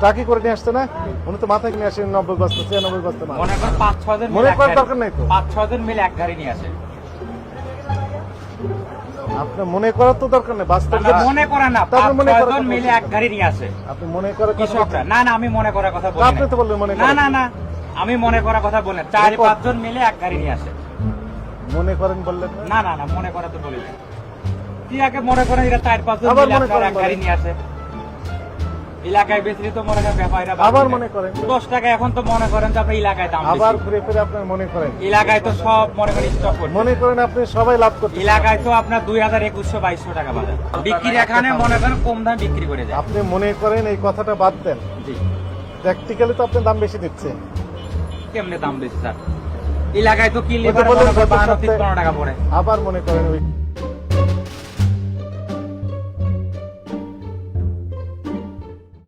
ট্রাকে করে নিয়ে আসছে না, উনি তো মাথায় নিয়ে আসে 90 বস্তা 96 বস্তা মাল। মনে করেন 5-6 জন মনে করার দরকার নাই তো। 5-6 জন মিলে এক গাড়ি নিয়ে আসে। আপনার মনে করার তো দরকার নেই, বাস্তব না, মনে করা না, তারপর মনে 5-6 করার জন কথা মিলে বলছেন। এক গাড়ি নিয়ে আসে আপনি মনে করার কথা কৃষকরা। বলছেন। না না, আমি মনে করার কথা বলি তা না। আপনি তো বললেন মনে না করেন। না না, আমি মনে করার কথা বলি না। 4-5 জন মিলে এক গাড়ি নিয়ে আসে। মনে করেন বললেন না? না না না, মনে করা তো বলি না। কি আগে মনে করেন এরা 4-5 জন আবার মিলে মনে করেন এক গাড়ি বলেন। নিয়ে আসে। এলাকায় বেশি তো মনে করেন ব্যাপারীরা আবার মনে করেন। 10 টাকা এখন তো মনে করেন যে আপনার এলাকায় দাম আবার বেশি। ঘুরে ফিরে আপনার মনে করেন। এলাকায় তো সব মনে করেন স্টক করছে। মনে করেন আপনি সবাই লাভ করতে। এলাকায় তো আপনার 2000-2100-2200 টাকা বাজার বিক্রি, এখানে মনে করেন কম দাম বিক্রি করে যায়। আপনি মনে করেন এই কথাটা বাদ দেন, জি, প্র্যাকটিক্যালি তো আপনি দাম বেশি দিচ্ছে। কেমনে দাম বেশি স্যার? এলাকায় তো কিনলে ওই তো বললেন গত 12-13 সপ্তাহে- টাকা পড়ে। আবার মনে করেন ওই